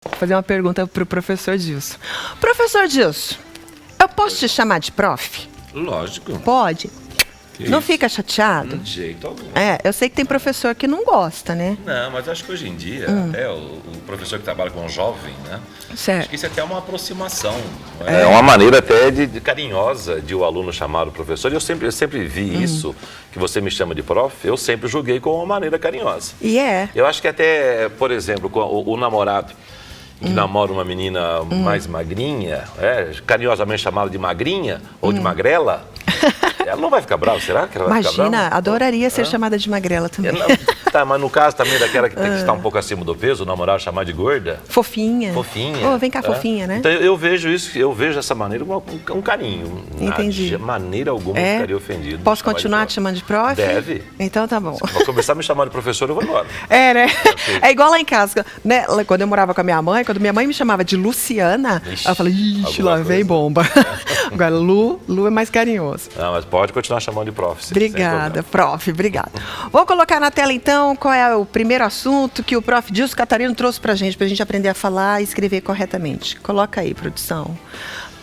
Vou fazer uma pergunta para o professor Dilson. Professor Dilson, eu posso te chamar de prof? Lógico. Pode? Que Não isso? fica chateado? De jeito algum. Eu sei que tem professor que não gosta, né? Não, mas acho que hoje em dia, até o professor que trabalha com um jovem, né? Certo. Acho que isso é até uma aproximação. É uma maneira até de carinhosa de o aluno chamar o professor. E eu sempre vi isso, que você me chama de prof, eu sempre julguei com uma maneira carinhosa. E é. Eu acho que até, por exemplo, com o namorado que namora uma menina mais magrinha, carinhosamente chamada de magrinha ou de magrela, ela não vai ficar brava, será que ela vai ficar brava? Imagina, adoraria ser chamada de magrela também. Tá, mas no caso também daquela que tem que estar um pouco acima do peso, o namorado chamar de gorda. Fofinha. Fofinha. Oh, vem cá, fofinha, né? Então eu vejo isso, eu vejo essa maneira com um carinho. Entendi. De maneira alguma eu ficaria ofendido. Posso continuar te chamando de prof? Deve. Então tá bom. Vou começar a me chamar de professor, eu vou embora. É, né? É igual lá em casa, né? Quando eu morava com a minha mãe, quando minha mãe me chamava de Luciana, Ixi, eu falei, ixi, lá alguma vem coisa. bomba. Agora, Lu é mais carinhoso. Não, mas pode continuar chamando de prof. sem Obrigada, problema. prof, obrigada. Vou colocar na tela então qual é o primeiro assunto que o prof. Dilson Catarino trouxe pra gente aprender a falar e escrever corretamente. Coloca aí, produção.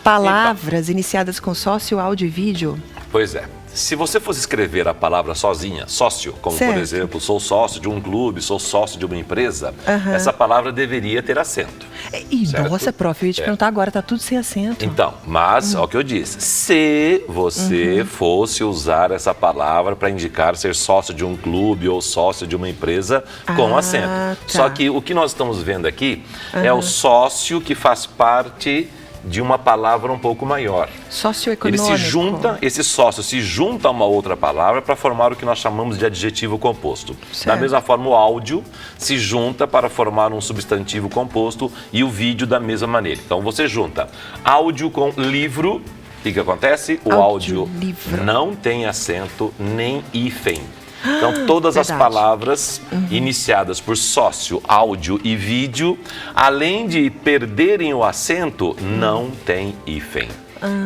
Palavras iniciadas com sócio, áudio e vídeo. Pois é. Se você fosse escrever a palavra sozinha, sócio, como Certo. por exemplo, sou sócio de um clube, sou sócio de uma empresa, Aham. essa palavra deveria ter acento. Ih, Certo? nossa, prof, eu ia te perguntar agora, tá tudo sem acento. Então, mas, olha o que eu disse, se você fosse usar essa palavra para indicar ser sócio de um clube ou sócio de uma empresa com Ah, acento. tá. Só que o que nós estamos vendo aqui é o sócio que faz parte de uma palavra um pouco maior. Socioeconômico. Ele se junta, esse sócio se junta a uma outra palavra para formar o que nós chamamos de adjetivo composto. Certo. Da mesma forma, o áudio se junta para formar um substantivo composto e o vídeo da mesma maneira. Então, você junta áudio com livro, o que acontece? O áudio Audiolivro. não tem acento nem hífen. Então, todas as Verdade. palavras iniciadas por sócio, áudio e vídeo, além de perderem o acento, não tem hífen.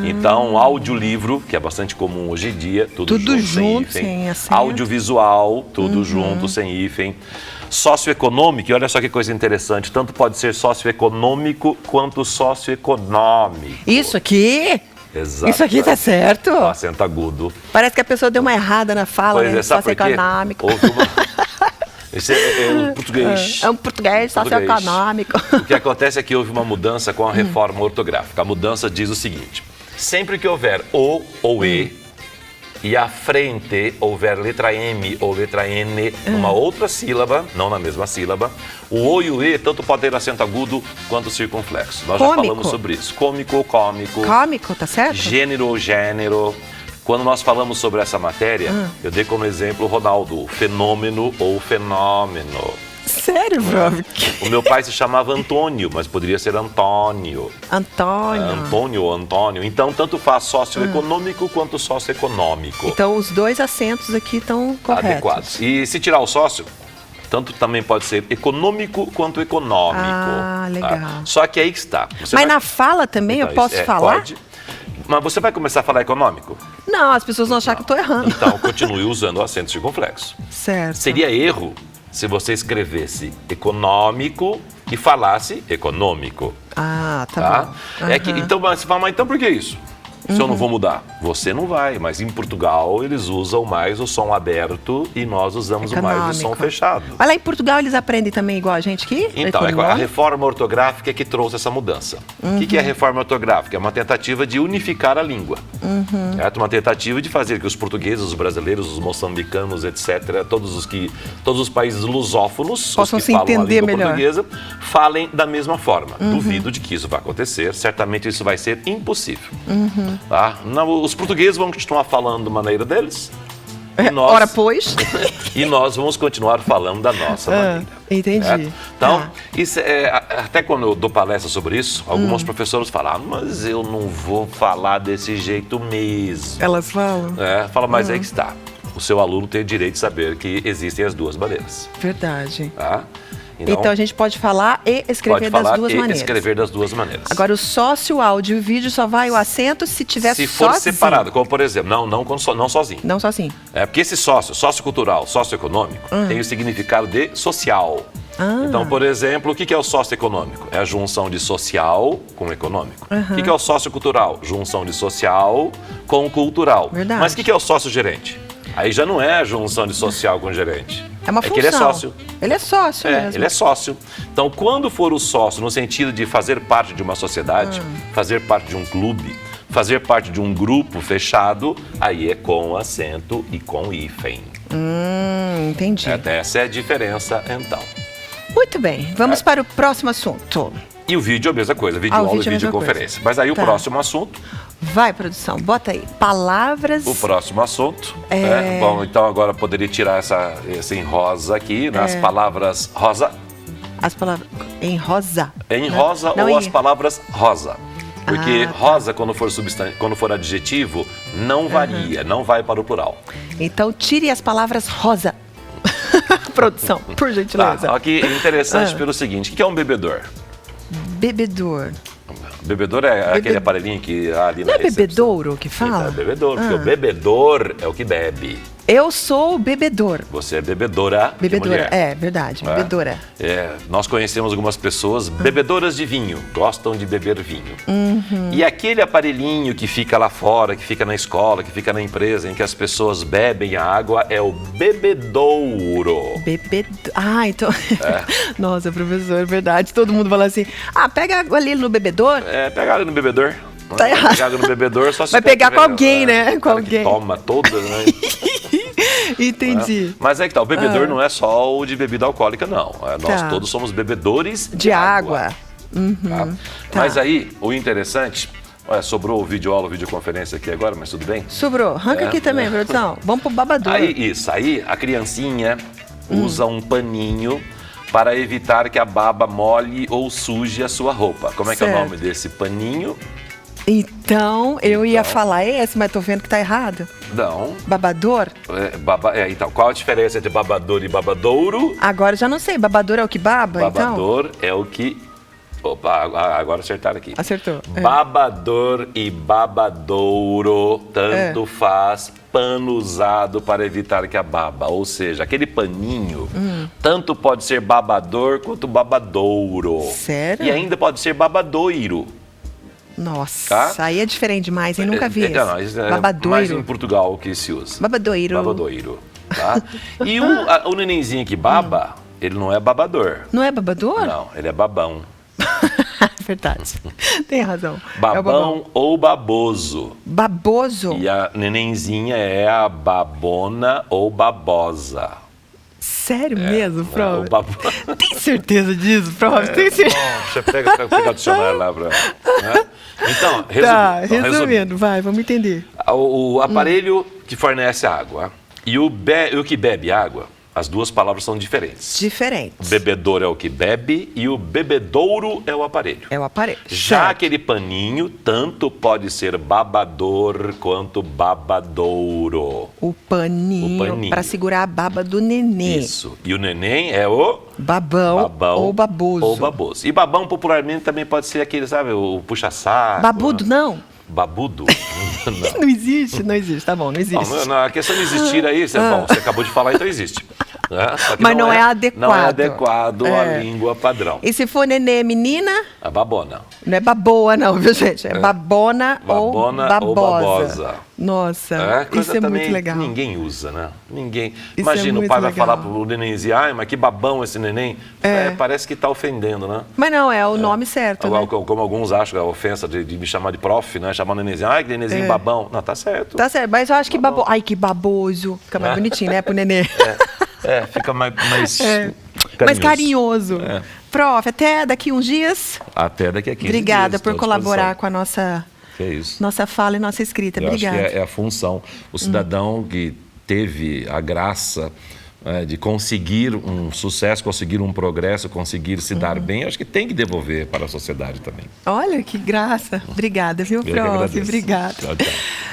Então, audiolivro, que é bastante comum hoje em dia, tudo junto, sem acento. Audiovisual, tudo junto, sem hífen. Socioeconômico, e olha só que coisa interessante, tanto pode ser socioeconômico quanto socioeconômico. Isso aqui? Exato. Isso aqui tá certo? Com acento agudo. Parece que a pessoa deu uma errada na fala, Pois né? é, sabe por quê? Socioeconômico. Houve uma... Esse é um português. É um português socioeconômico. O que acontece é que houve uma mudança com a reforma ortográfica. A mudança diz o seguinte: sempre que houver o ou e à frente houver letra M ou letra N numa outra sílaba, não na mesma sílaba, o o e o e tanto pode ter acento agudo quanto circunflexo. Nós já Cômico. falamos sobre isso. Cômico ou cômico. Cômico, tá certo? Gênero ou gênero. Quando nós falamos sobre essa matéria, eu dei como exemplo o Ronaldo, fenômeno ou fenômeno. Sério, prof? O meu pai se chamava Antônio, mas poderia ser Antônio. Antônio. Antônio ou Antônio. Então, tanto faz socioeconômico quanto socioeconômico. Então, os dois acentos aqui estão corretos. Adequados. E se tirar o sócio, tanto também pode ser econômico quanto econômico. Ah, legal. Tá? Só que aí que está. Você Mas vai- na fala também eu Então, posso falar? Pode. Mas você vai começar a falar econômico? Não, as pessoas vão achar que eu tô errando. Então, continue usando o acento circunflexo. Certo. Seria erro se você escrevesse econômico e falasse econômico. Ah, tá Tá? bom. É que, Aham. então, mas você fala, mas então por que isso? Se eu não vou mudar? Você não vai, mas em Portugal eles usam mais o som aberto e nós usamos mais o som Econômico. fechado. Mas lá em Portugal eles aprendem também igual a gente aqui? Então, a Econômico? reforma ortográfica é que trouxe essa mudança. O que é a reforma ortográfica? É uma tentativa de unificar a língua. Certo? Uma tentativa de fazer que os portugueses, os brasileiros, os moçambicanos, etc., todos os países lusófonos, Possam os que se falam a entender língua melhor. portuguesa, falem da mesma forma. Duvido de que isso vai acontecer. Certamente isso vai ser impossível. Tá? Não, os portugueses vão continuar falando da maneira deles. E nós, Ora, pois. e nós vamos continuar falando da nossa maneira. Entendi. Certo? Então, Tá. isso até quando eu dou palestra sobre isso, alguns professores falam, mas eu não vou falar desse jeito mesmo. Elas falam? Fala, mas aí que está. O seu aluno tem o direito de saber que existem as duas maneiras. Verdade. Tá? Então a gente pode falar e escrever pode falar das duas e maneiras. escrever das duas maneiras. Agora, o sócio, o áudio e o vídeo só vai o acento se tiver se for sozinho. separado, como por exemplo, não sozinho. Não só assim. Porque esse sociocultural, socioeconômico, tem o significado de social. Então, por exemplo, o que é o socioeconômico? É a junção de social com econômico. O que é o sociocultural? Junção de social com cultural. Verdade. Mas o que é o sócio-gerente? Aí já não é a junção de social com gerente. É uma função. Que ele é sócio. Ele é sócio mesmo. Ele é sócio. Então, quando for o sócio, no sentido de fazer parte de uma sociedade, fazer parte de um clube, fazer parte de um grupo fechado, aí é com acento e com hífen. Entendi. Essa é a diferença, então. Muito bem, vamos para o próximo assunto. E o vídeo é a mesma coisa, vídeo aula e videoconferência. Mas aí o próximo assunto... Vai, produção, bota aí. Palavras... O próximo assunto. Bom, então agora poderia tirar esse em rosa aqui, nas palavras rosa. As palavras em rosa. Em rosa ou as palavras rosa. Porque rosa, quando for adjetivo, não varia, não vai para o plural. Então tire as palavras rosa. Produção, por gentileza. Tá, aqui é interessante pelo seguinte, o que é um bebedor? Bebedor. Bebedor é aquele aparelhinho que ali na recepção. Não é bebedouro que fala? Então, é bebedouro, porque o bebedor é o que bebe. Eu sou bebedor. Você é bebedora. Bebedora, verdade, bebedora. Nós conhecemos algumas pessoas bebedoras de vinho, gostam de beber vinho. E aquele aparelhinho que fica lá fora, que fica na escola, que fica na empresa, em que as pessoas bebem a água, é o bebedouro. Então... Nossa, professor, é verdade. Todo mundo fala assim, pega água ali no bebedor. Pega ali no bebedor. Tá errado. Pegar no bebedor só se vai pegar com alguém, né? Com alguém. Toma todas, né? Entendi. Mas é que tá, o bebedor não é só o de bebida alcoólica, não. Nós todos somos bebedores de água. Mas aí, o interessante... sobrou o vídeo aula, videoconferência aqui agora, mas tudo bem? Sobrou. Arranca aqui também, produção. Vamos pro babador. Aí a criancinha usa um paninho para evitar que a baba molhe ou suje a sua roupa. Como é que é o nome desse paninho? Então, eu ia falar esse, mas tô vendo que tá errado. Não. Babador? Então, qual a diferença entre babador e babadouro? Agora já não sei. Babador é o que baba, babador é o que... Opa, agora acertaram aqui. Acertou. Babador e babadouro, tanto faz, pano usado para evitar que a baba. Ou seja, aquele paninho, tanto pode ser babador quanto babadouro. Sério? E ainda pode ser babadoiro. Nossa, aí é diferente demais, hein? Nunca vi isso. Babadoiro. Mais em Portugal que se usa. Babadoiro. Babadoiro, tá? E o nenenzinho que baba, ele não é babador. Não é babador? Não, ele é babão. Verdade. Tem razão. Babão ou baboso. Baboso? E a nenenzinha é a babona ou babosa. Sério mesmo, prof? Tem certeza disso, prof? Tem certeza? Bom, você pega o dicionário lá pra... Então, resumindo, vamos entender. O aparelho que fornece a água e o que bebe água, as duas palavras são diferentes. Diferentes. Bebedor é o que bebe e o bebedouro é o aparelho. É o aparelho. Já aquele paninho, tanto pode ser babador quanto babadouro. O paninho. Para segurar a baba do neném. Isso. E o neném é o... Babão ou baboso. Ou baboso. E babão popularmente também pode ser aquele, sabe, o puxa-saco. Babudo, não. Babudo? Não existe, tá bom, não existe. Não, a questão de existir aí, bom, você acabou de falar, então existe. Mas não é adequado. Não é adequado à língua padrão. E se for nenê menina? A babona. Não é baboa não, viu gente? É babona ou babosa. Nossa, isso é muito legal. Ninguém usa, né? Ninguém. Imagina o pai vai falar pro nenenzinho, mas que babão esse neném. Parece que tá ofendendo, né? Mas não, é o nome certo, né? Como alguns acham, a ofensa de me chamar de prof, né? Chamar o nenenzinho, que nenenzinho babão. Não, tá certo. Tá certo, mas eu acho que baboso. Ai, que baboso. Fica mais bonitinho, né, pro nenê. Fica mais carinhoso. Prof, até daqui uns dias. Até daqui a 15 Obrigada dias. por colaborar com a nossa fala e nossa escrita. Obrigada. Acho que é a função. O cidadão que teve a graça de conseguir um sucesso, conseguir um progresso, conseguir se dar bem, acho que tem que devolver para a sociedade também. Olha, que graça. Obrigada, viu, prof? Obrigada. Tchau, tchau.